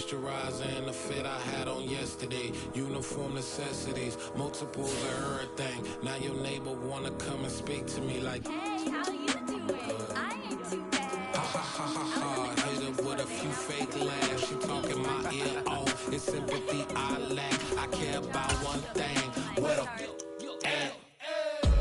moisturizer and the fit I had on yesterday. Uniform necessities, multiples of everything. Now your neighbor wanna come and speak to me like, hey, how you doing? I ain't too bad. Ha ha ha ha ha. Hit her with a few fake laughs. She talking my ear off. It's sympathy I lack. I care about one thing. What a at.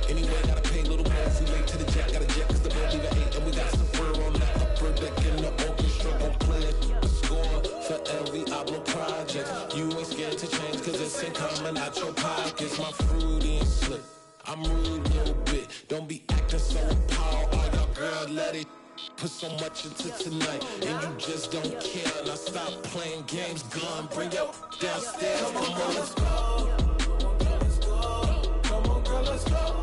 Anyway, gotta pay a little more. If we late to the jet, gotta jet cause the boat leave at 8. And we got some fur on the upper deck in the orchestra. Gon' play a score for every album project. You ain't scared to change cause it's ain't coming out your pockets. My fruity and slick. I'm rude a little bit. Don't be acting so appalled. Oh, your girl, let it put so much into tonight. And you just don't care. Now stop playing games. Gun, bring your downstairs. Come on, let's go. Come on, girl, let's go.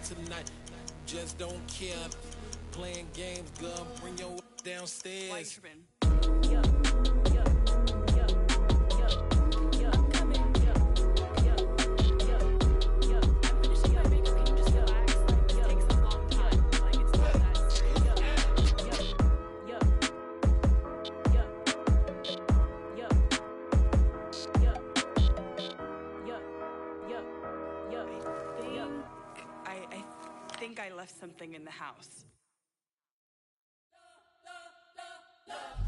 Tonight, just don't care. Playing games, girl, bring your downstairs. I left something in the house.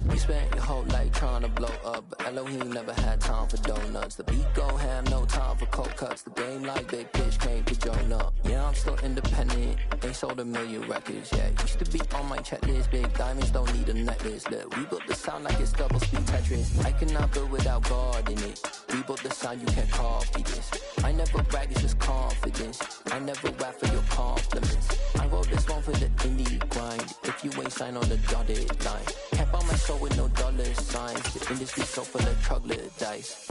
We spent your whole life trying to blow up, but Elohim never had time for donuts. The beat gon' have no time for cold cuts. The game like Big Pitch came to join up. Yeah, I'm still independent, ain't sold a million records yet. Used to be on my checklist, big diamonds don't need a necklace. Look, we built the sound like it's double speed Tetris. I cannot build without God in it. We built the sound, you can't copy this. I never brag, it's just confidence. I never rap for your compliments. I wrote this one for the indie grind. If you ain't signed on the dotted line, can't buy my soul with no dollar signs. The industry so full of troglodytes.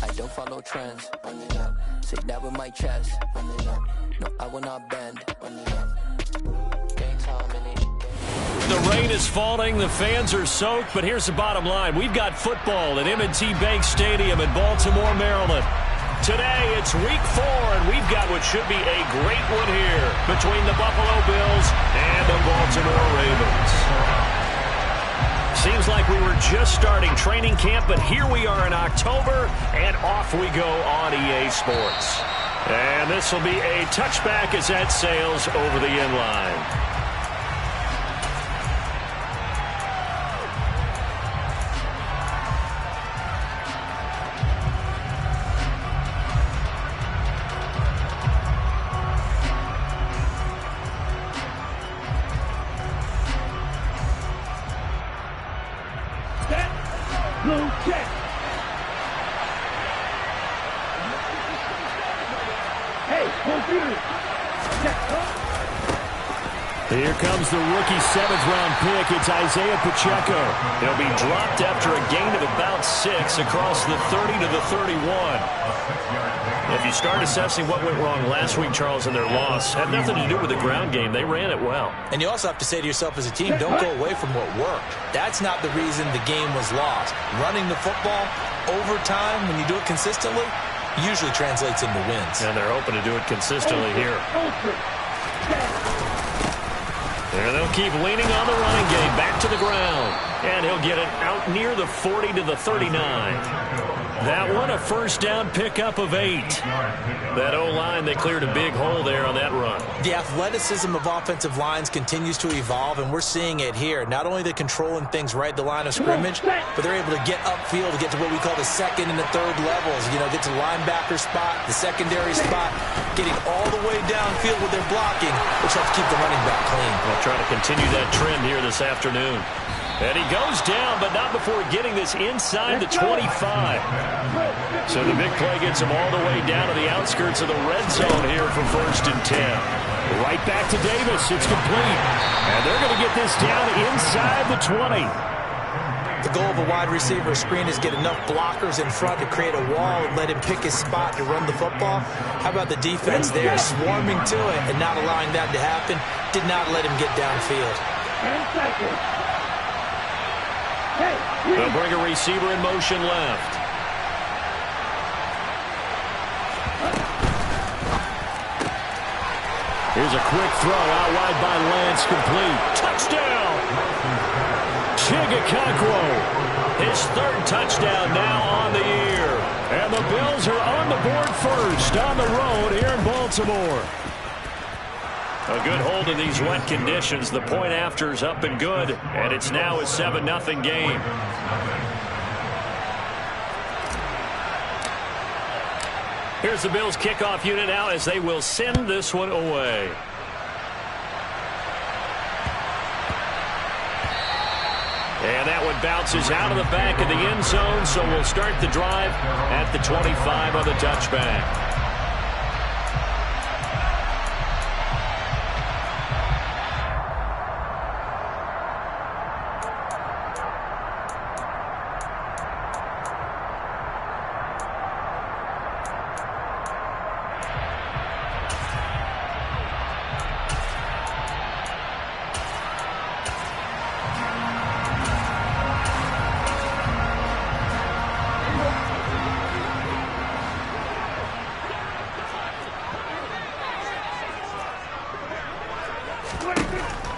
I don't follow trends. Run it up. Say that with my chest. Run it up. No, I will not bend. Run it up. Game time in it. The rain is falling, the fans are soaked, but here's the bottom line. We've got football at M&T Bank Stadium in Baltimore, Maryland. Today, it's week 4, and we've got what should be a great one here between the Buffalo Bills and the Baltimore Ravens. Seems like we were just starting training camp, but here we are in October, and off we go on EA Sports. And this will be a touchback as that sails over the end line. Here comes the rookie 7th-round pick. It's Isaiah Pacheco. He'll be dropped after a gain of about 6 across the 30 to the 31. If you start assessing what went wrong last week, Charles, in their loss, had nothing to do with the ground game. They ran it well. And you also have to say to yourself as a team, don't go away from what worked. That's not the reason the game was lost. Running the football over time, when you do it consistently, usually translates into wins. And they're hoping to do it consistently here. And they'll keep leaning on the running game, back to the ground. And he'll get it out near the 40 to the 39. That one, a first down pickup of 8. That O-line, they cleared a big hole there on that run. The athleticism of offensive lines continues to evolve, and we're seeing it here. Not only they're controlling things right at the line of scrimmage, but they're able to get upfield to get to what we call the second and the third levels. You know, get to the linebacker spot, the secondary spot, getting all the way downfield with their blocking, which helps keep the running back clean. We'll try to continue that trend here this afternoon. And he goes down, but not before getting this inside the 25. So the big play gets him all the way down to the outskirts of the red zone here for 1st and 10. Right back to Davis. It's complete. And they're going to get this down inside the 20. The goal of a wide receiver screen is get enough blockers in front to create a wall and let him pick his spot to run the football. How about the defense there, swarming to it and not allowing that to happen? Did not let him get downfield. 10 seconds. They'll bring a receiver in motion left. Here's a quick throw out wide by Lance, complete. Touchdown! Chigakakwo, his third touchdown now on the year. And the Bills are on the board first on the road here in Baltimore. A good hold in these wet conditions. The point after is up and good, and it's now a 7-0 game. Here's the Bills kickoff unit now as they will send this one away. And that one bounces out of the back of the end zone, so we'll start the drive at the 25 on the touchback.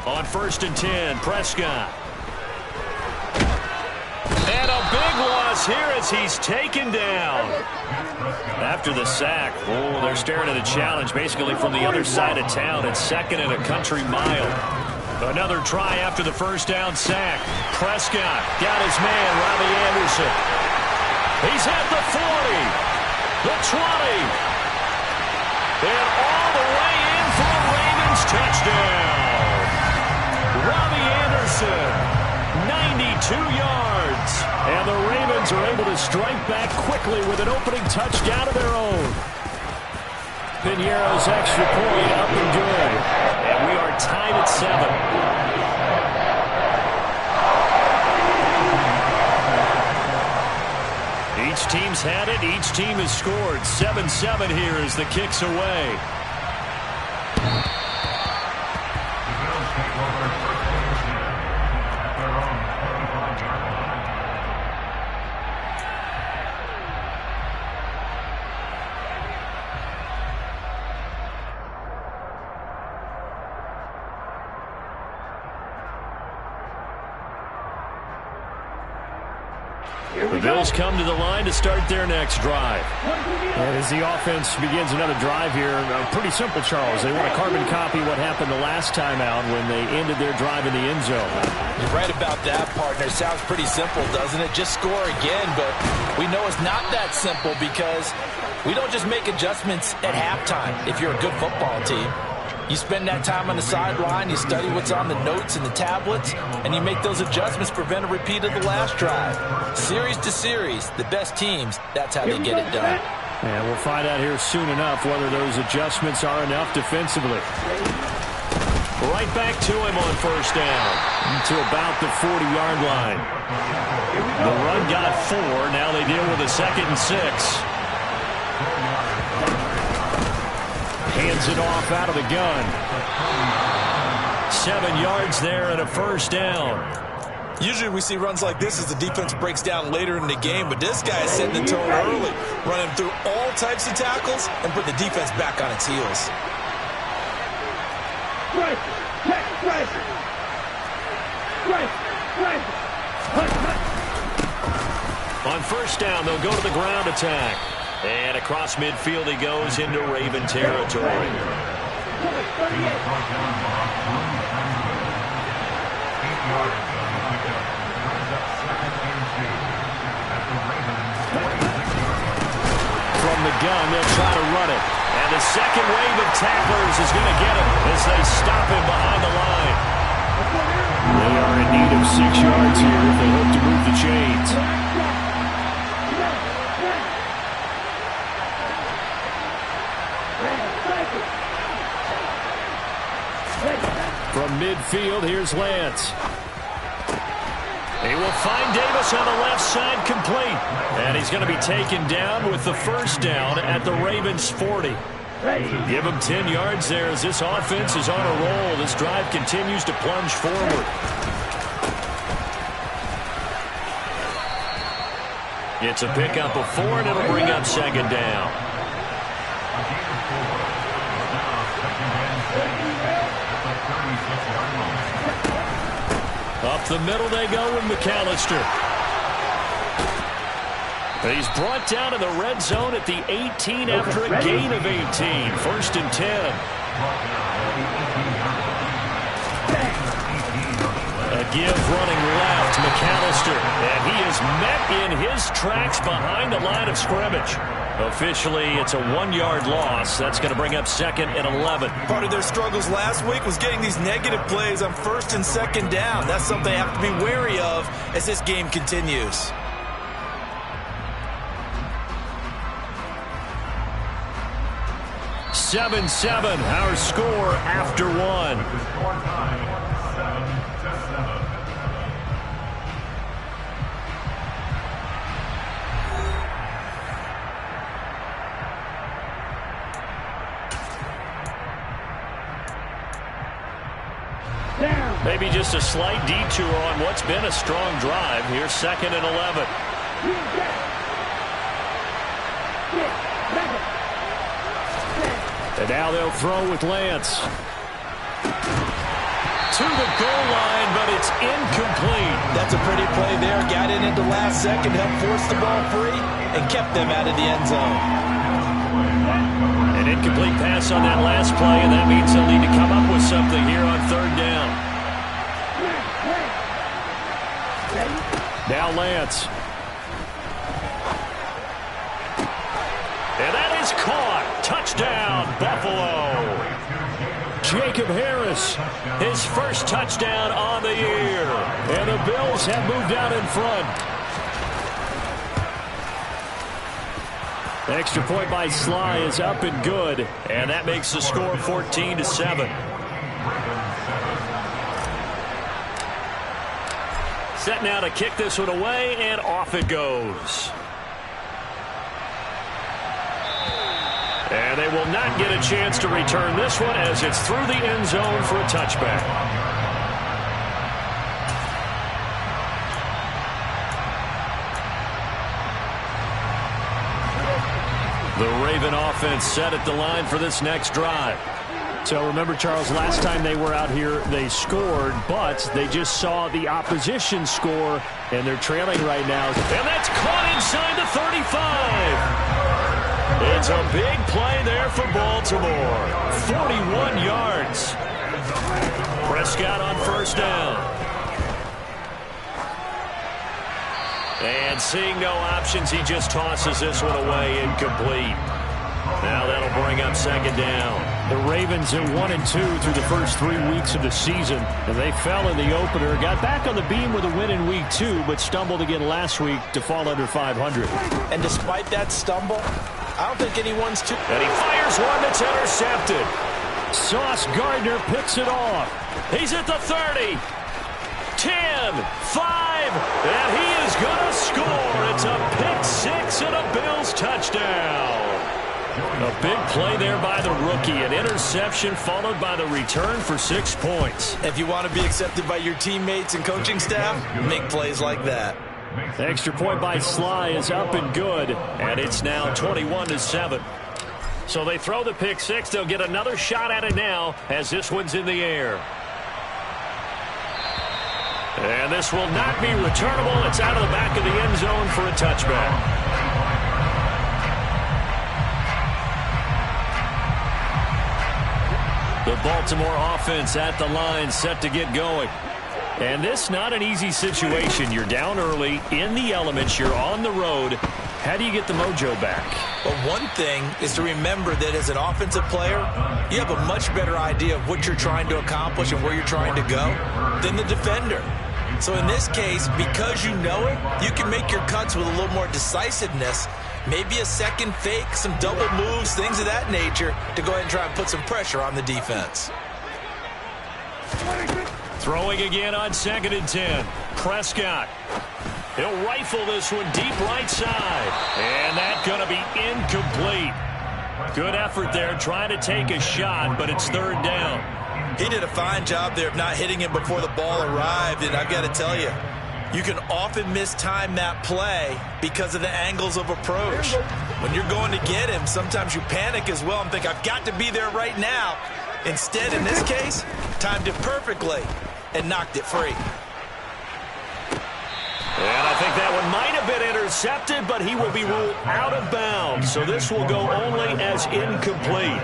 On 1st and 10, Prescott. And a big loss here as he's taken down. After the sack, they're staring at a challenge basically from the other side of town. It's 2nd and a country mile. Another try after the first down sack. Prescott got his man, Robbie Anderson. He's at the 40, the 20, and all the way in for a Ravens touchdown. Robbie Anderson, 92 yards. And the Ravens are able to strike back quickly with an opening touchdown of their own. Piñeiro's extra point up and good. And we are tied at 7. Each team's had it. Each team has scored. 7-7 here as the kick's away. The Bills come to the line to start their next drive. And as the offense begins another drive here, pretty simple, Charles. They want to carbon copy what happened the last time out when they ended their drive in the end zone. You're right about that, partner. Sounds pretty simple, doesn't it? Just score again, but we know it's not that simple because we don't just make adjustments at halftime if you're a good football team. You spend that time on the sideline, you study what's on the notes and the tablets, and you make those adjustments to prevent a repeat of the last drive. Series to series, the best teams, that's how they get it done. And we'll find out here soon enough whether those adjustments are enough defensively. Right back to him on first down, to about the 40-yard line. The run got 4, now they deal with a 2nd and 6. Hands it off out of the gun. 7 yards there and a first down. Usually we see runs like this as the defense breaks down later in the game, but this guy is setting the tone early, running through all types of tackles and put the defense back on its heels. On first down, they'll go to the ground attack. And across midfield he goes into Raven territory. From the gun, they'll try to run it. And the second wave of tacklers is going to get him as they stop him behind the line. They are in need of 6 yards here if they hope to move the chains. From midfield, here's Lance. He will find Davis on the left side, complete. And he's going to be taken down with the first down at the Ravens 40. Give him 10 yards there as this offense is on a roll. This drive continues to plunge forward. It's a pickup of 4, and it'll bring up second down. Up the middle they go with McAllister. He's brought down in the red zone at the 18 after a gain of 18. 1st and 10. A give running left, McAllister. And he is met in his tracks behind the line of scrimmage. Officially, it's a 1-yard loss. That's going to bring up 2nd and 11. Part of their struggles last week was getting these negative plays on 1st and 2nd down. That's something they have to be wary of as this game continues. Seven, our score after 1. Maybe just a slight detour on what's been a strong drive. Here's 2nd and 11. And now they'll throw with Lance. To the goal line, but it's incomplete. That's a pretty play there. Got in at the last second, helped force the ball free, and kept them out of the end zone. An incomplete pass on that last play, and that means they'll need to come up with something here on 3rd down. Now Lance. And that is caught. Touchdown, Buffalo. Jacob Harris, his first touchdown on the year. And the Bills have moved out in front. The extra point by Sly is up and good. And that makes the score 14-7. Set now to kick this one away, and off it goes. And they will not get a chance to return this one as it's through the end zone for a touchback. The Raven offense set at the line for this next drive. So remember, Charles, last time they were out here, they scored, but they just saw the opposition score, and they're trailing right now. And that's caught inside the 35. It's a big play there for Baltimore. 41 yards. Prescott on 1st down. And seeing no options, he just tosses this one away, incomplete. Now that'll bring up 2nd down. The Ravens at 1-2 through the first 3 weeks of the season, and they fell in the opener. Got back on the beam with a win in week 2, but stumbled again last week to fall under 500. And despite that stumble, I don't think anyone's too... And he fires one that's intercepted. Sauce Gardner picks it off. He's at the 30. 10, 5, and he is going to score. It's a pick 6 and a Bills touchdown. A big play there by the rookie. An interception followed by the return for 6 points. If you want to be accepted by your teammates and coaching staff, make plays like that. The extra point by Sly is up and good, and it's now 21-7. So they throw the pick 6. They'll get another shot at it now as this one's in the air. And this will not be returnable. It's out of the back of the end zone for a touchback. The Baltimore offense at the line, set to get going. And this not an easy situation. You're down early, in the elements, you're on the road. How do you get the mojo back? Well, one thing is to remember that as an offensive player, you have a much better idea of what you're trying to accomplish and where you're trying to go than the defender. So in this case, because you know it, you can make your cuts with a little more decisiveness. Maybe a second fake, some double moves, things of that nature to go ahead and try and put some pressure on the defense. Throwing again on 2nd and 10. Prescott. He'll rifle this one deep right side. And that's going to be incomplete. Good effort there trying to take a shot, but it's 3rd down. He did a fine job there of not hitting him before the ball arrived, and I've got to tell you, You can often mistime that play because of the angles of approach. When you're going to get him, sometimes you panic as well and think, I've got to be there right now. Instead, in this case, timed it perfectly and knocked it free. And I think that one might have been intercepted, but he will be ruled out of bounds. So this will go only as incomplete.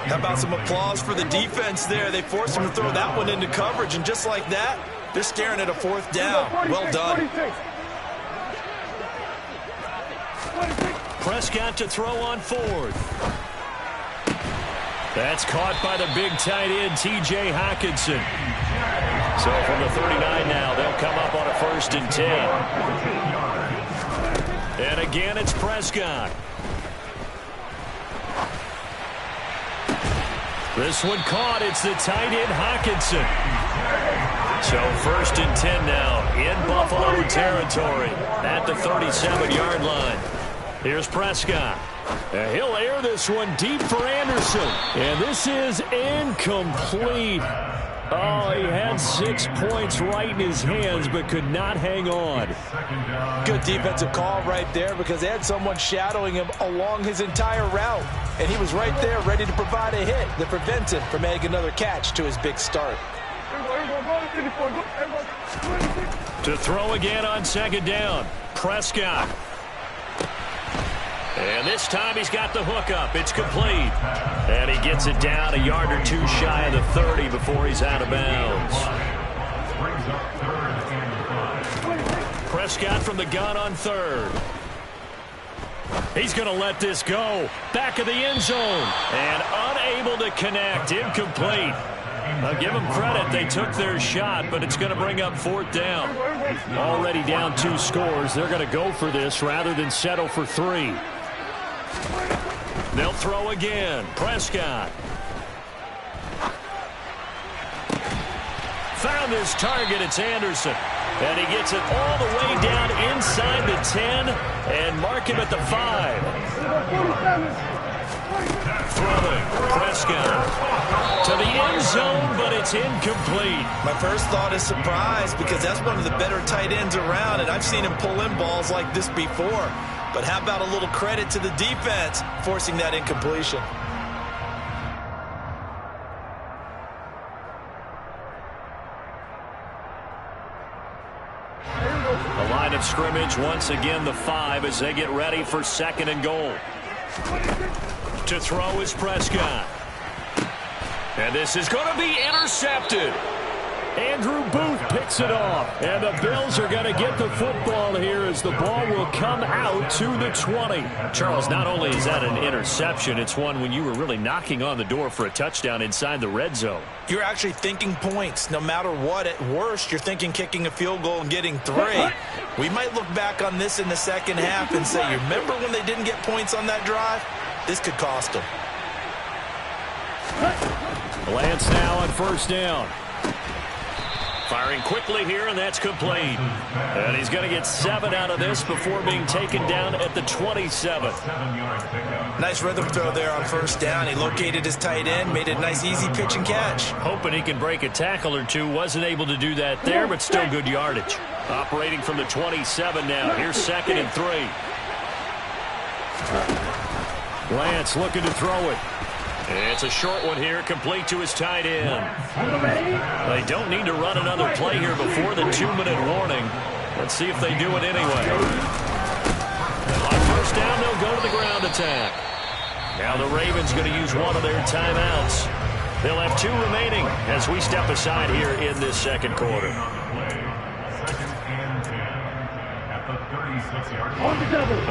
How about some applause for the defense there? They forced him to throw that one into coverage, and just like that, they're staring at a fourth down. Well done. Prescott to throw on fourth. That's caught by the big tight end, T.J. Hockenson. So from the 39 now, they'll come up on a 1st and 10. And again, it's Prescott. This one caught. It's the tight end, Hockenson. So 1st and 10 now in Buffalo territory at the 37-yard line. Here's Prescott. He'll air this one deep for Anderson. And this is incomplete. Oh, he had 6 points right in his hands, but could not hang on. Good defensive call right there because they had someone shadowing him along his entire route. And he was right there ready to provide a hit that prevents him from adding another catch to his big start. To throw again on 2nd down. Prescott. And this time he's got the hook up. It's complete. And he gets it down a yard or two shy of the 30 before he's out of bounds. Prescott from the gun on 3rd. He's going to let this go. Back of the end zone. And unable to connect. Incomplete. I'll give them credit. They took their shot, but it's going to bring up 4th down. Already down 2 scores. They're going to go for this rather than settle for 3. They'll throw again. Prescott. Found his target. It's Anderson. And he gets it all the way down inside the 10 and mark him at the 5. Throwing. Prescott to the end zone, but it's incomplete. My first thought is surprise because that's one of the better tight ends around, and I've seen him pull in balls like this before. But how about a little credit to the defense forcing that incompletion? The line of scrimmage, once again the 5 as they get ready for 2nd and goal. To throw is Prescott. And this is going to be intercepted. Andrew Booth picks it off. And the Bills are going to get the football here as the ball will come out to the 20. Charles, not only is that an interception, it's one when you were really knocking on the door for a touchdown inside the red zone. You're actually thinking points. No matter what, at worst, you're thinking kicking a field goal and getting 3. We might look back on this in the second half and say, you remember when they didn't get points on that drive? This could cost them. Lance now on 1st down. Firing quickly here, and that's complete. And he's going to get 7 out of this before being taken down at the 27. Nice rhythm throw there on 1st down. He located his tight end, made a nice easy pitch and catch. Hoping he can break a tackle or two. Wasn't able to do that there, but still good yardage. Operating from the 27 now. Here's 2nd and 3. Lance looking to throw it. It's a short one here, complete to his tight end. They don't need to run another play here before the 2-minute warning. Let's see if they do it anyway. On 1st down, they'll go to the ground attack. Now the Ravens going to use one of their timeouts. They'll have 2 remaining as we step aside here in this 2nd quarter.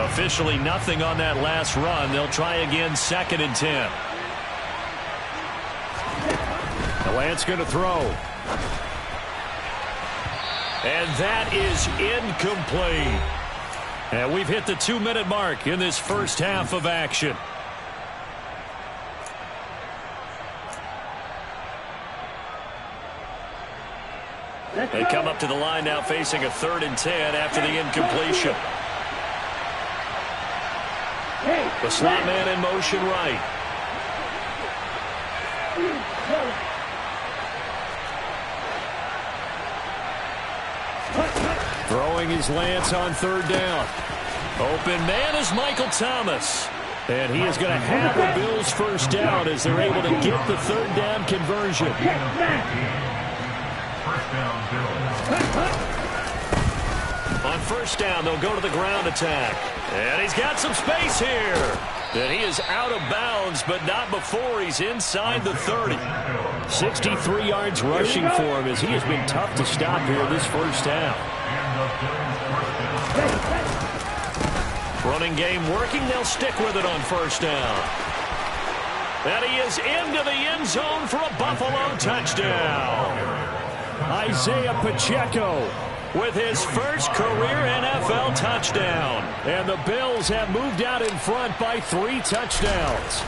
Officially nothing on that last run. They'll try again 2nd and 10. Lance going to throw. And that is incomplete. And we've hit the 2-minute mark in this first half of action. They come up to the line now facing a 3rd and 10 after the incompletion. The slot man in motion right. throwing is Lance on third down. Open man is Michael Thomas. And he is going to have the Bills first down as they're able to get the third down conversion. On first down, they'll go to the ground attack. And he's got some space here. And he is out of bounds, but not before he's inside the 30. 63 yards rushing for him as he has been tough to stop here this first half. Running game working. They'll stick with it on first down. And he is into the end zone for a Buffalo touchdown. Isaiah Pacheco with his first career NFL touchdown. And the Bills have moved out in front by 3 touchdowns.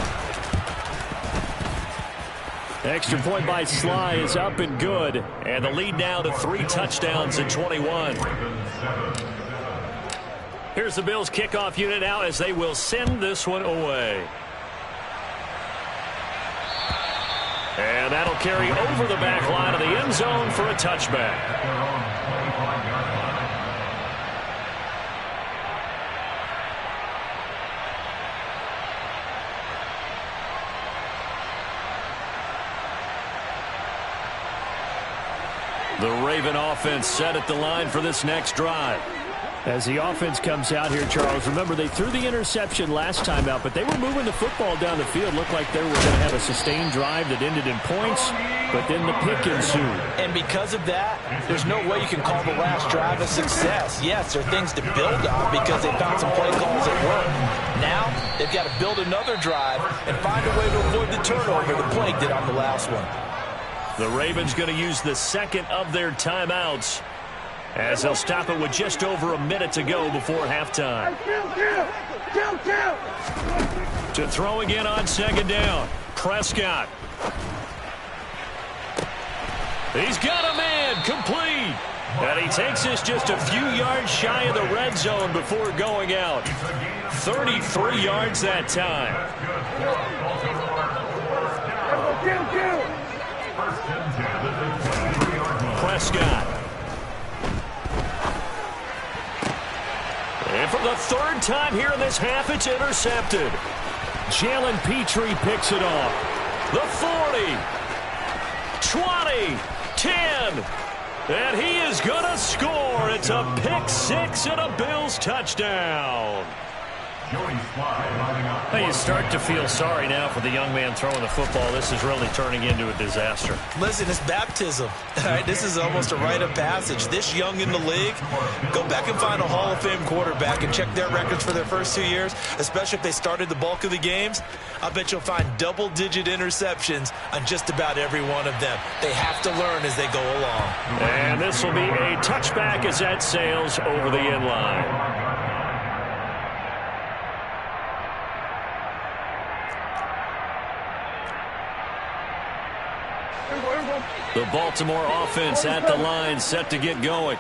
Extra point by Sly is up and good. And the lead now to 3 touchdowns in 21. Here's the Bills kickoff unit out as they will send this one away. And that'll carry over the back line of the end zone for a touchback. The Raven offense set at the line for this next drive. As the offense comes out here, Charles, remember they threw the interception last time out, but they were moving the football down the field. Looked like they were going to have a sustained drive that ended in points, but then the pick ensued. And because of that, there's no way you can call the last drive a success. Yes, there are things to build on because they found some play calls that work. Now, they've got to build another drive and find a way to avoid the turnover the Plague did on the last one. The Ravens going to use the second of their timeouts as they'll stop it with just over a minute to go before halftime. To throw again on second down. Prescott. He's got a man complete. And he takes us just a few yards shy of the red zone before going out. 33 yards that time. Prescott. And for the third time here in this half, it's intercepted. Jalen Petrie picks it off. The 40, 20, 10, and he is going to score. It's a pick six and a Bills touchdown. Hey, you start to feel sorry now for the young man throwing the football. This is really turning into a disaster. Listen, it's baptism. All right, this is almost a rite of passage. This young in the league, go back and find a Hall of Fame quarterback and check their records for their first 2 years, especially if they started the bulk of the games. I bet you'll find double-digit interceptions on just about every one of them. They have to learn as they go along. And this will be a touchback as that sails over the end line. The Baltimore offense at the line, set to get going.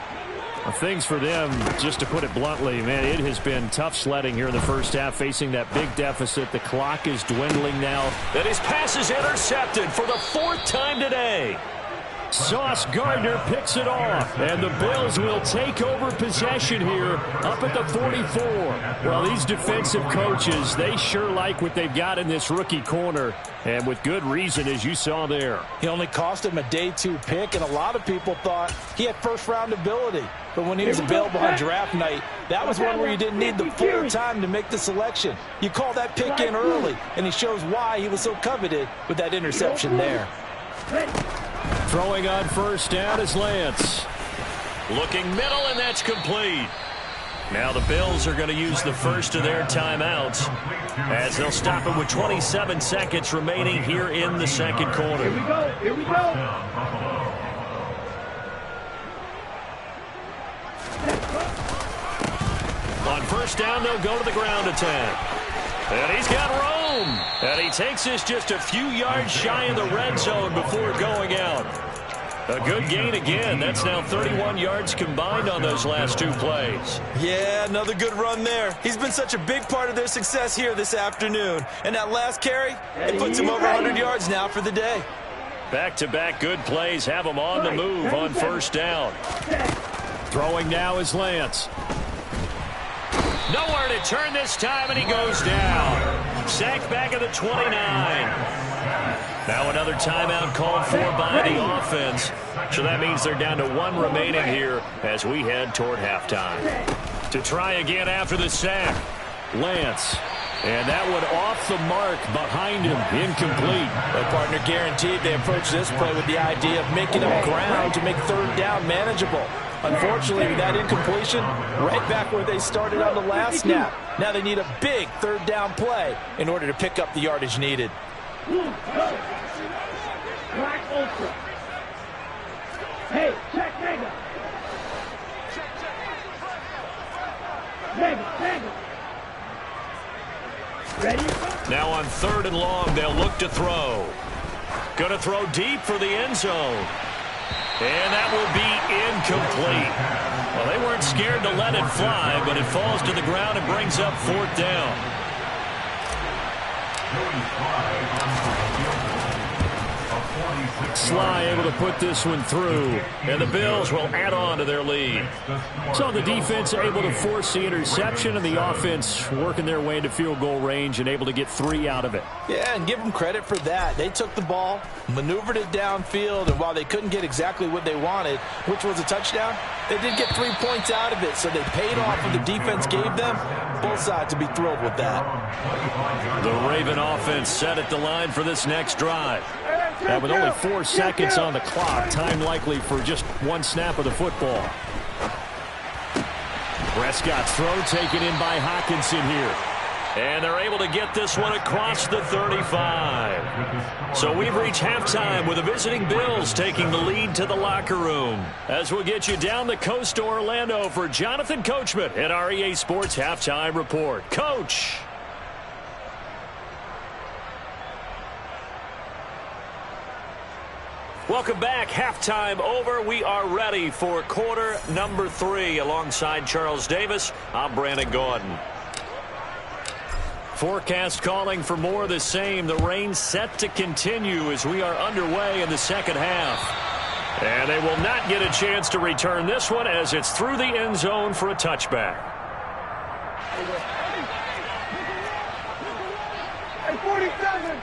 Things for them, just to put it bluntly, man, it has been tough sledding here in the first half, facing that big deficit. The clock is dwindling now. And his pass is intercepted for the 4th time today. Sauce Gardner picks it off, and the Bills will take over possession here up at the 44. Well, these defensive coaches, they sure like what they've got in this rookie corner, and with good reason, as you saw there. He only cost him a day 2 pick, and a lot of people thought he had first-round ability. But when he was available on draft night, that was one where you didn't need the full time to make the selection. You call that pick in early, and he shows why he was so coveted with that interception there. Throwing on first down is Lance. Looking middle, and that's complete. Now the Bills are going to use the first of their timeouts as they'll stop it with 27 seconds remaining here in the second quarter. Here we go. Here we go. On first down, they'll go to the ground attack. And he's got room. And he takes us just a few yards shy of the red zone before going out. A good gain again. That's now 31 yards combined on those last 2 plays. Yeah, another good run there. He's been such a big part of their success here this afternoon. And that last carry, it puts him over 100 yards now for the day. Back-to-back good plays have him on the move on first down. Throwing now is Lance. Nowhere to turn this time, and he goes down. Sacked back at the 29. Now another timeout called for by the offense. So that means they're down to 1 remaining here as we head toward halftime. To try again after the sack, Lance. And that one off the mark behind him, incomplete. Their partner guaranteed they approach this play with the idea of making up ground to make third down manageable. Unfortunately, with that incompletion, right back where they started on the last snap. Now they need a big third down play in order to pick up the yardage needed. Hey, check Mega. Mega. Ready? Now on 3rd and long, they'll look to throw. Going to throw deep for the end zone. And that will be incomplete. Well, they weren't scared to let it fly, but it falls to the ground and brings up 4th down. Sly able to put this one through, and the Bills will add on to their lead. So the defense able to force the interception, and the offense working their way into field goal range and able to get 3 out of it. Yeah, and give them credit for that. They took the ball, maneuvered it downfield, and while they couldn't get exactly what they wanted, which was a touchdown, they did get 3 points out of it, so they paid off what the defense gave them. Both sides to be thrilled with that. The Raven offense set at the line for this next drive. And with only 4 seconds on the clock, time likely for just 1 snap of the football. Prescott's throw taken in by Hockenson here. And they're able to get this one across the 35. So we've reached halftime with the visiting Bills taking the lead to the locker room. As we'll get you down the coast to Orlando for Jonathan Coachman at our EA Sports Halftime Report. Coach. Welcome back. Halftime over. We are ready for quarter number 3. Alongside Charles Davis, I'm Brandon Gaudin. Forecast calling for more of the same. The rain set to continue as we are underway in the second half. And they will not get a chance to return this one as it's through the end zone for a touchback. Hey, 47.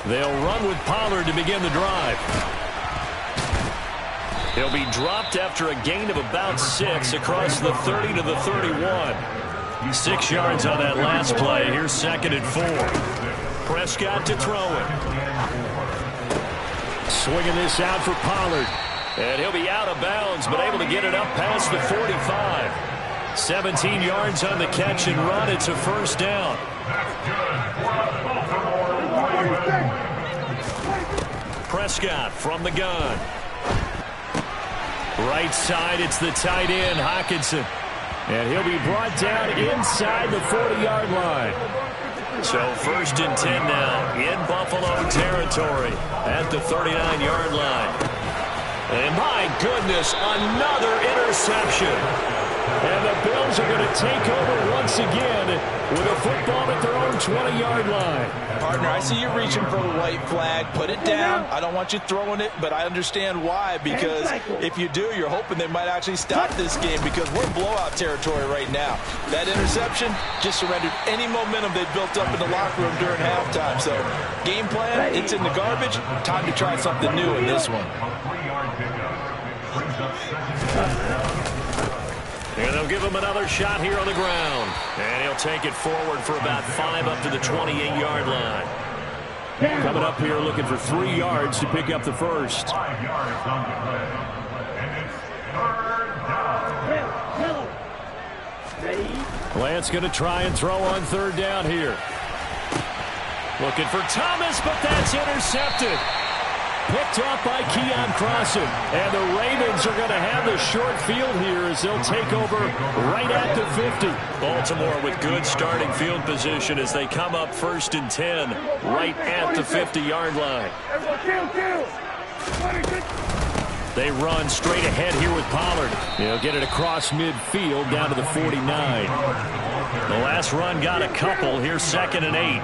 They'll run with Pollard to begin the drive. He'll be dropped after a gain of about 6 across the 30 to the 31. 6 yards on that last play. Here's 2nd and 4. Prescott to throw it. Swinging this out for Pollard. And he'll be out of bounds, but able to get it up past the 45. 17 yards on the catch and run. It's a first down. Prescott from the gun. Right side, it's the tight end, Hockenson. And he'll be brought down inside the 40-yard line. So 1st and 10 now in Buffalo territory at the 39-yard line. And my goodness, another interception. And the Bills are going to take over once again with a football at their own 20-yard line. Partner, I see you reaching for the white flag. Put it down. I don't want you throwing it, but I understand why. Because if you do, you're hoping they might actually stop this game because we're in blowout territory right now. That interception just surrendered any momentum they built up in the locker room during halftime. So game plan, it's in the garbage. Time to try something new in this one. And they'll give him another shot here on the ground. And he'll take it forward for about 5 up to the 28-yard line. Coming up here looking for 3 yards to pick up the first. Lance going to try and throw on 3rd down here. Looking for Thomas, but that's intercepted. Picked off by Keon Crossan. And the Ravens are going to have the short field here as they'll take over right at the 50. Baltimore with good starting field position as they come up 1st and 10 right at the 50-yard line. They run straight ahead here with Pollard. They'll get it across midfield down to the 49. The last run got a couple. Here's 2nd and 8.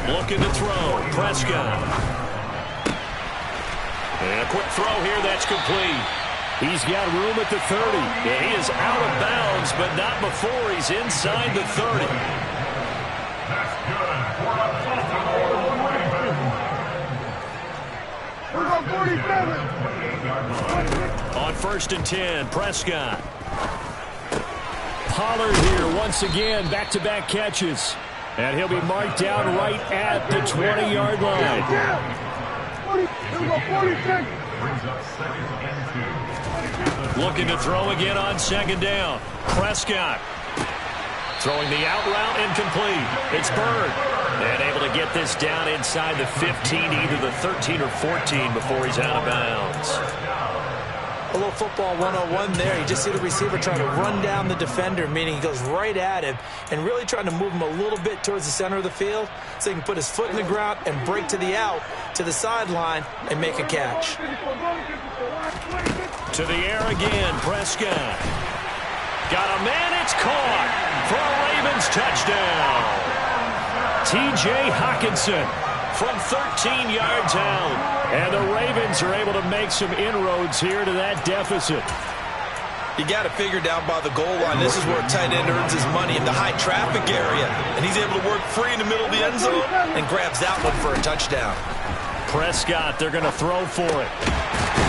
Looking to throw. Prescott. And a quick throw here. That's complete. He's got room at the 30. Yeah, he is out of bounds, but not before he's inside the 30. We're on 47. On 1st and 10, Prescott. Pollard here once again, back-to-back catches. And he'll be marked down right at the 20-yard line. 46. Looking to throw again on 2nd down. Prescott. Throwing the out route incomplete. It's Bird. And able to get this down inside the 15, either the 13 or 14 before he's out of bounds. A little football 101 there. You just see the receiver trying to run down the defender, meaning he goes right at him and really trying to move him a little bit towards the center of the field so he can put his foot in the ground and break to the out, to the sideline, and make a catch. To the air again, Prescott. Got a man, it's caught for a Ravens touchdown. T.J. Hockenson from 13 yards out. And the Ravens are able to make some inroads here to that deficit. You got to figure down by the goal line. This is where a tight end earns his money in the high traffic area. And he's able to work free in the middle of the end zone and grabs that one for a touchdown. Prescott, they're going to throw for it.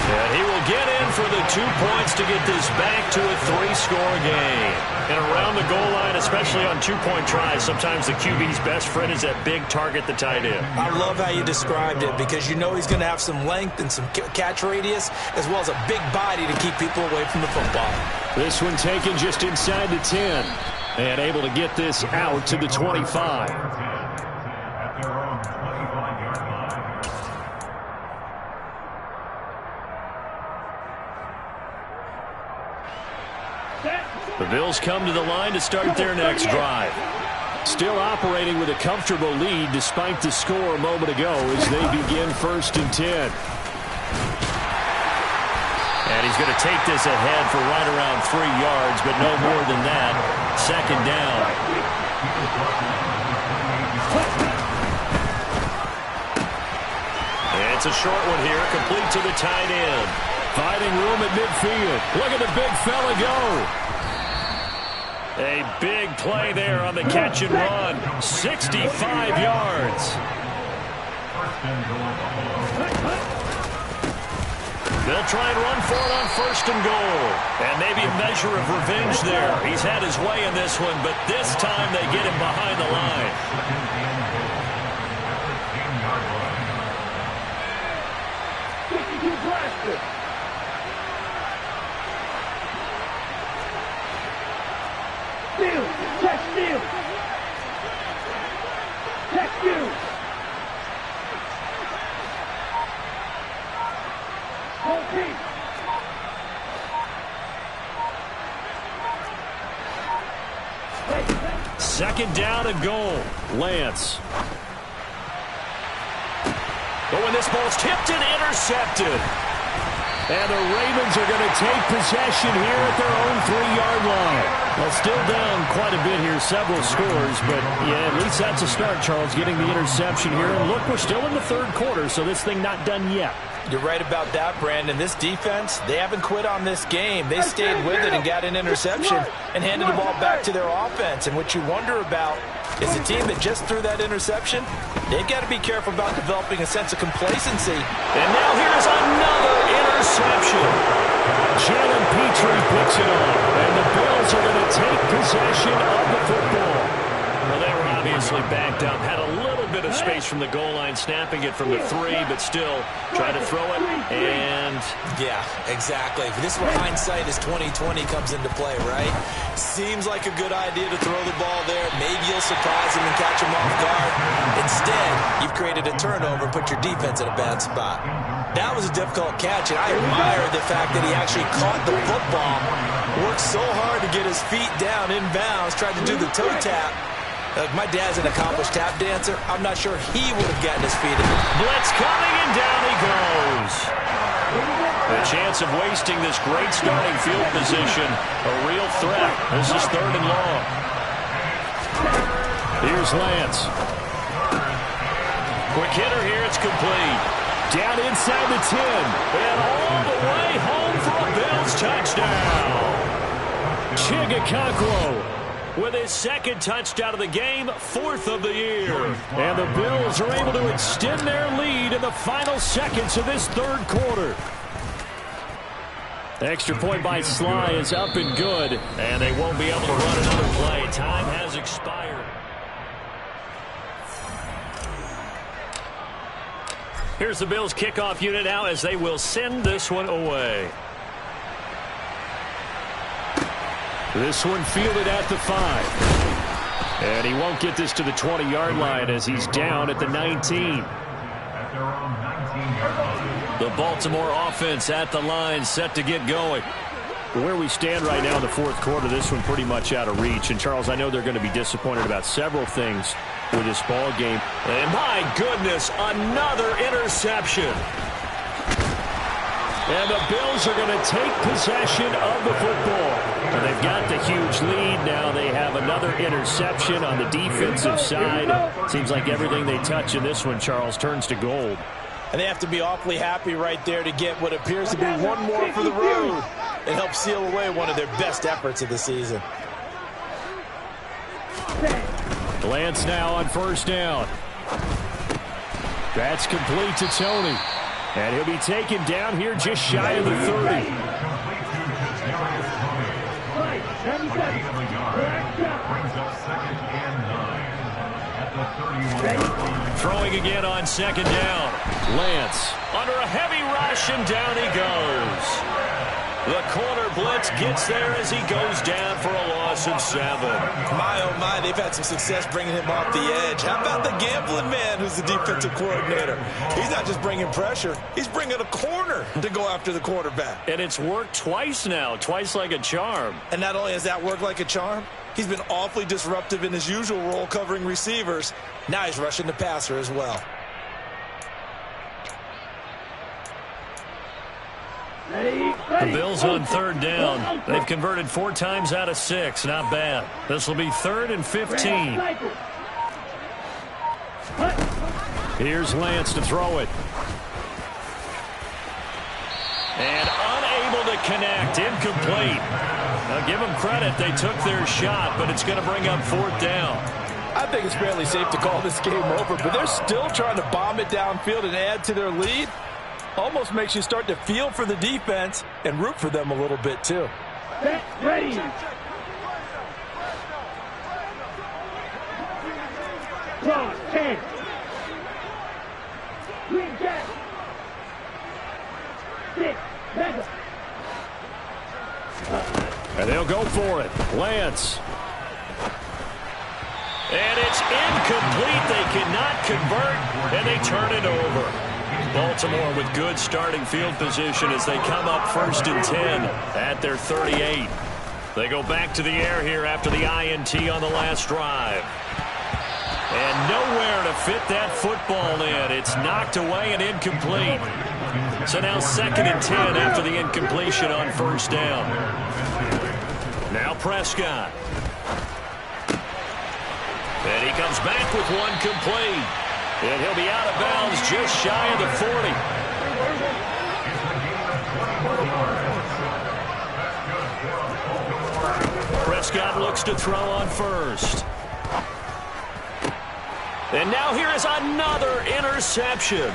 And he will get in for the 2 points to get this back to a 3-score game. And around the goal line, especially on 2-point tries, sometimes the QB's best friend is that big target, the tight end. I love how you described it because you know he's going to have some length and some catch radius as well as a big body to keep people away from the football. This one taken just inside the 10 and able to get this out to the 25. The Bills come to the line to start their next drive. Still operating with a comfortable lead despite the score a moment ago as they begin 1st and 10. And he's going to take this ahead for right around 3 yards, but no more than that. 2nd down. It's a short one here, complete to the tight end. Finding room at midfield. Look at the big fella go. A big play there on the catch and run. 65 yards. They'll try and run for it on 1st and goal. And maybe a measure of revenge there. He's had his way in this one, but this time they get him behind the line. Steal! Check steal! Check steal! Whole team! Second down and goal. Lance. But when this ball's tipped and intercepted. And the Ravens are going to take possession here at their own 3-yard line. Well, still down quite a bit here, several scores, but yeah, at least that's a start, Charles, getting the interception here. And look, we're still in the 3rd quarter, so this thing not done yet. You're right about that, Brandon. This defense, they haven't quit on this game. They stayed with it and got an interception and handed the ball back to their offense. And what you wonder about is the team that just threw that interception, they've got to be careful about developing a sense of complacency. And now here's another interception. Jalen Petrie picks it up, and the Bills are going to take possession of the football. Well, they were obviously backed up, had a little bit of space from the goal line, snapping it from the 3, but still trying to throw it, and... Yeah, exactly. This is where hindsight is 20/20 comes into play, right? Seems like a good idea to throw the ball there. Maybe you'll surprise him and catch him off guard. Instead, you've created a turnover and put your defense in a bad spot. That was a difficult catch, and I admire the fact that he actually caught the football, worked so hard to get his feet down inbounds, tried to do the toe tap. My dad's an accomplished tap dancer. I'm not sure he would have gotten his feet in. Blitz coming, and down he goes. The chance of wasting this great starting field position, a real threat. This is 3rd and long. Here's Lance. Quick hitter here. It's complete. Down inside the 10. And all the way home for a Bills touchdown. Chigakakwo with his second touchdown of the game, 4th of the year. And the Bills are able to extend their lead in the final seconds of this third quarter. The extra point by Sly is up and good. And they won't be able to run another play. Time has expired. Here's the Bills kickoff unit now as they will send this one away. This one fielded at the 5. And he won't get this to the 20-yard line as he's down at the 19. The Baltimore offense at the line, set to get going. Where we stand right now in the fourth quarter, this one pretty much out of reach. And, Charles, I know they're going to be disappointed about several things with this ball game. And, my goodness, another interception. And the Bills are going to take possession of the football. And they've got the huge lead. Now they have another interception on the defensive side. Seems like everything they touch in this one, Charles, turns to gold. And they have to be awfully happy right there to get what appears to be one more for the road. It helps seal away one of their best efforts of the season. Lance now on first down. That's complete to Tony. And he'll be taken down here just shy of the 30. Throwing again on second down. Lance Under a heavy rush, and down he goes. The corner blitz gets there as he goes down for a loss of 7. My, oh my, they've had some success bringing him off the edge. How about the gambling man who's the defensive coordinator? He's not just bringing pressure. He's bringing a corner to go after the quarterback. And it's worked twice now, twice like a charm. And not only has that worked like a charm, he's been awfully disruptive in his usual role covering receivers. Now he's rushing the passer as well. The Bills on third down. They've converted 4 times out of 6. Not bad. This will be 3rd and 15. Here's Lance to throw it. And unable to connect. Incomplete. Now give them credit. They took their shot, but it's going to bring up 4th down. I think it's fairly safe to call this game over, but they're still trying to bomb it downfield and add to their lead. Almost makes you start to feel for the defense and root for them a little bit, too. Ready. Cross, 10. Green jack. 6. Mega. And they'll go for it. Lance. And it's incomplete. They cannot convert, and they turn it over. Baltimore with good starting field position as they come up 1st and 10 at their 38. They go back to the air here after the INT on the last drive. And nowhere to fit that football in. It's knocked away and incomplete. So now 2nd and 10 after the incompletion on 1st down. Now Prescott. And he comes back with one complete. And he'll be out of bounds just shy of the 40. Prescott looks to throw on first. And now here is another interception.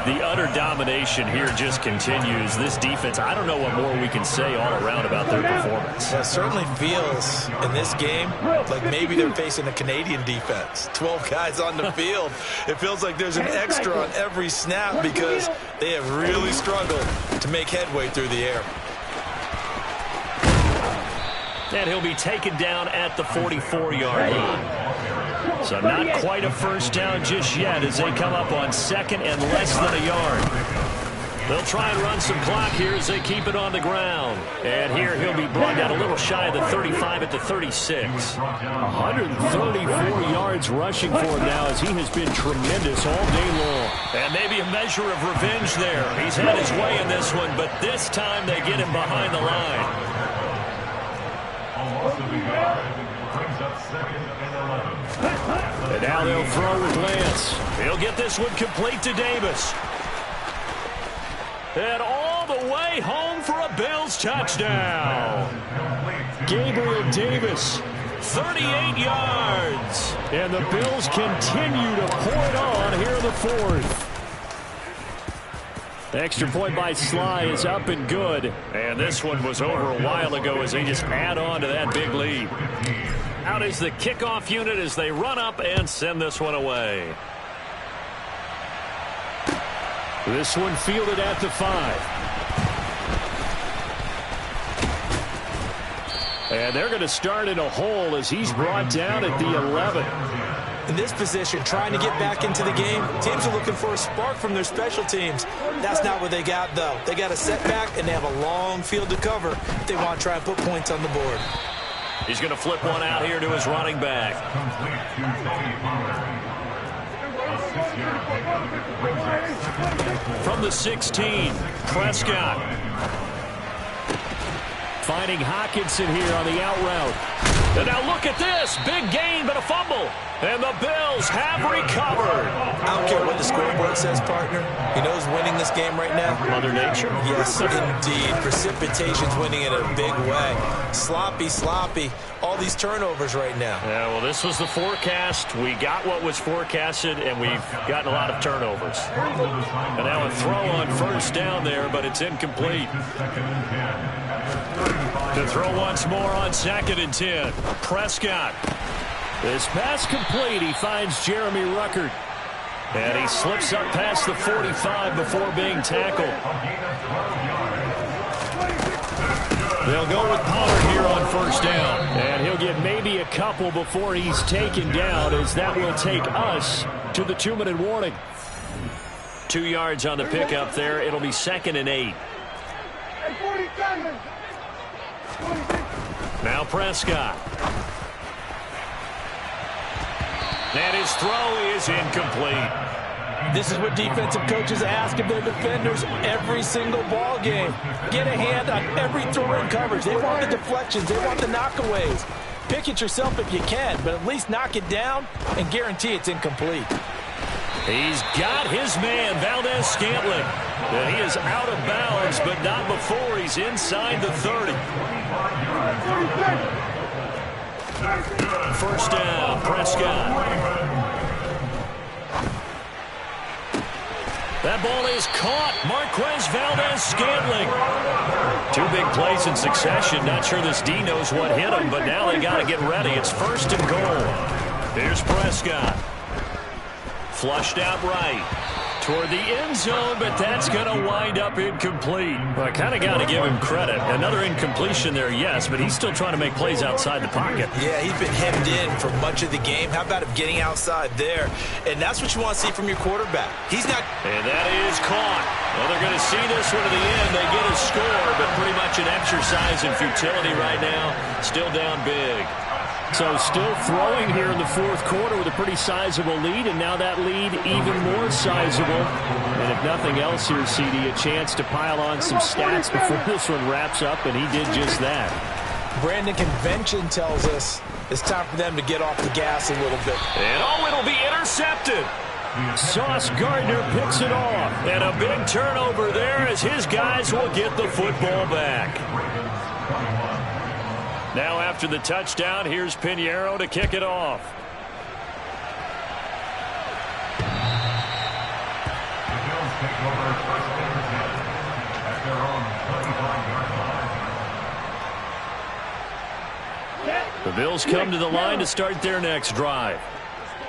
The utter domination here just continues. This defense, I don't know what more we can say all around about their performance. It certainly feels in this game like maybe they're facing a Canadian defense. 12 guys on the field. It feels like there's an extra on every snap because they have really struggled to make headway through the air. And he'll be taken down at the 44-yard line. So not quite a first down just yet as they come up on 2nd and less than a yard. They'll try and run some clock here as they keep it on the ground. And here he'll be brought down a little shy of the 35 at the 36. 134 yards rushing for him now as he has been tremendous all day long. And maybe a measure of revenge there. He's had his way in this one, but this time they get him behind the line. And now they'll throw with Lance. He'll get this one complete to Davis. And all the way home for a Bills touchdown. Gabriel Davis, 38 yards. And the Bills continue to pour it on here in the fourth. The extra point by Sly is up and good. And this one was over a while ago as they just add on to that big lead. Out is the kickoff unit as they run up and send this one away. This one fielded at the 5. And they're going to start in a hole as he's brought down at the 11. In this position, trying to get back into the game, teams are looking for a spark from their special teams. That's not what they got, though. They got a setback, and they have a long field to cover if they want to try and put points on the board. He's going to flip one out here to his running back. From the 16, Prescott. Finding Hockenson here on the out route. And now look at this. Big gain, but a fumble. And the Bills have recovered. I don't care what the scoreboard says, partner. You know who's winning this game right now? Mother Nature? Yes, indeed. Precipitation's winning in a big way. Sloppy, sloppy. All these turnovers right now. Yeah, well, this was the forecast. We got what was forecasted, and we've gotten a lot of turnovers. And now a throw on first down there, but it's incomplete. To throw once more on 2nd and 10. Prescott. This pass complete. He finds Jeremy Ruckert. And he slips up past the 45 before being tackled. They'll go with Pollard here on first down. And he'll get maybe a couple before he's taken down, as that will take us to the 2-minute warning. 2 yards on the pickup there. It'll be 2nd and 8. Now Prescott. And his throw is incomplete. This is what defensive coaches ask of their defenders every single ball game. Get a hand on every throw in coverage. They want the deflections. They want the knockaways. Pick it yourself if you can, but at least knock it down and guarantee it's incomplete. He's got his man, Valdez-Scantling. And he is out of bounds, but not before he's inside the 30. First down, Prescott. That ball is caught. Marquez Valdez-Scantling. 2 big plays in succession. Not sure this D knows what hit him, but now they got to get ready. It's 1st and goal. Here's Prescott. Flushed out right toward the end zone, but that's going to wind up incomplete. Well, I kind of got to give him credit. Another incompletion there, yes, but he's still trying to make plays outside the pocket. Yeah, he's been hemmed in for much of the game. How about him getting outside there? And that's what you want to see from your quarterback. He's not... And that is caught. Well, they're going to see this one to the end. They get a score, but pretty much an exercise in futility right now. Still down big. So still throwing here in the fourth quarter with a pretty sizable lead, and now that lead even more sizable. And if nothing else here, CD, a chance to pile on some stats before this one wraps up, and he did just that. Brandon, convention tells us it's time for them to get off the gas a little bit. And oh, it'll be intercepted. Sauce Gardner picks it off. And a big turnover there as his guys will get the football back. Now after the touchdown, here's Pinheiro to kick it off. The Bills come to the line to start their next drive.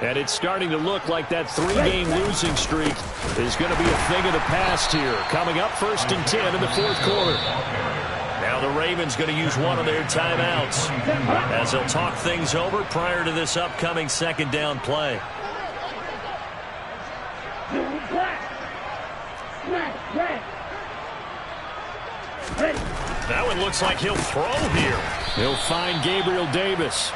And it's starting to look like that 3-game losing streak is going to be a thing of the past here. Coming up 1st and 10 in the fourth quarter. Now the Ravens going to use one of their timeouts as they'll talk things over prior to this upcoming 2nd down play. That one looks like he'll throw here. He'll find Gabriel Davis.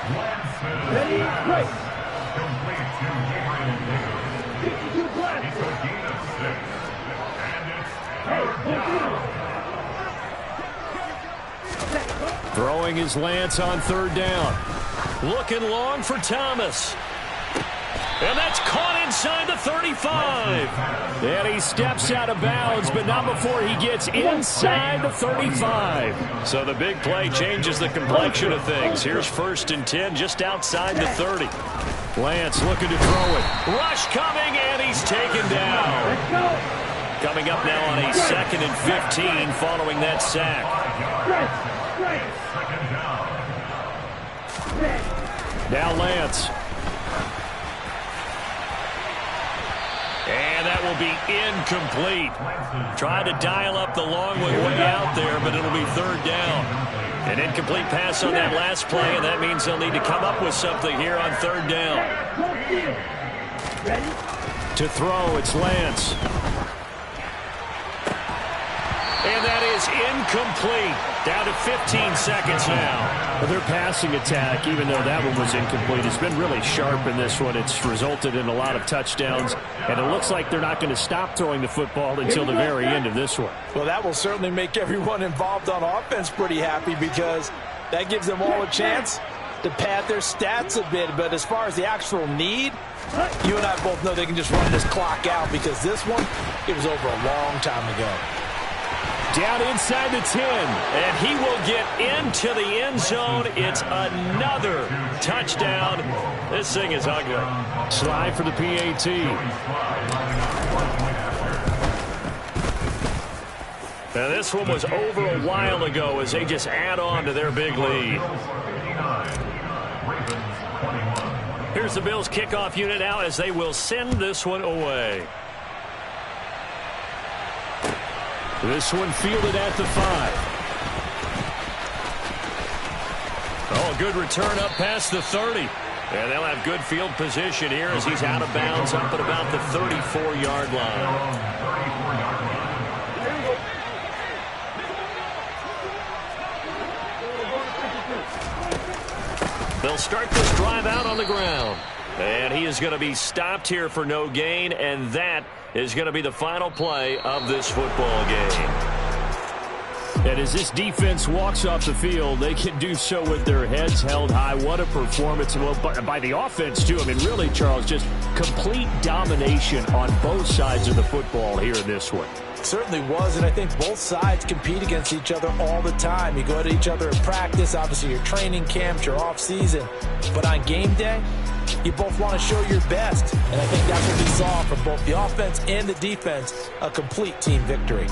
Throwing his Lance on 3rd down. Looking long for Thomas. And that's caught inside the 35. And he steps out of bounds, but not before he gets inside the 35. So the big play changes the complexion of things. Here's 1st and 10 just outside the 30. Lance looking to throw it. Rush coming, and he's taken down. Coming up now on a 2nd and 15 following that sack. Now Lance. And that will be incomplete. Tried to dial up the long way out there, but it'll be 3rd down. An incomplete pass on that last play, and that means they'll need to come up with something here on 3rd down. To throw, it's Lance. And that is incomplete. Down to 15 seconds now. Well, their passing attack, even though that one was incomplete, has been really sharp in this one. It's resulted in a lot of touchdowns, and it looks like they're not going to stop throwing the football until the very end of this one. Well, that will certainly make everyone involved on offense pretty happy because that gives them all a chance to pad their stats a bit. But as far as the actual need, you and I both know they can just run this clock out because this one, it was over a long time ago. Down inside the 10. And he will get into the end zone. It's another touchdown. This thing is ugly. Slide for the PAT. Now this one was over a while ago as they just add on to their big lead. Here's the Bills kickoff unit now as they will send this one away. This one fielded at the 5. Oh, good return up past the 30. And they'll have good field position here as he's out of bounds up at about the 34-yard line. They'll start this drive out on the ground. And he is going to be stopped here for no gain, and that is going to be the final play of this football game. And as this defense walks off the field, they can do so with their heads held high. What a performance by the offense, too. I mean, really, Charles, just complete domination on both sides of the football here in this one. Certainly was, and I think both sides compete against each other all the time. You go at each other in practice, obviously your training camps, your off-season. But on game day, you both want to show your best. And I think that's what we saw from both the offense and the defense, a complete team victory.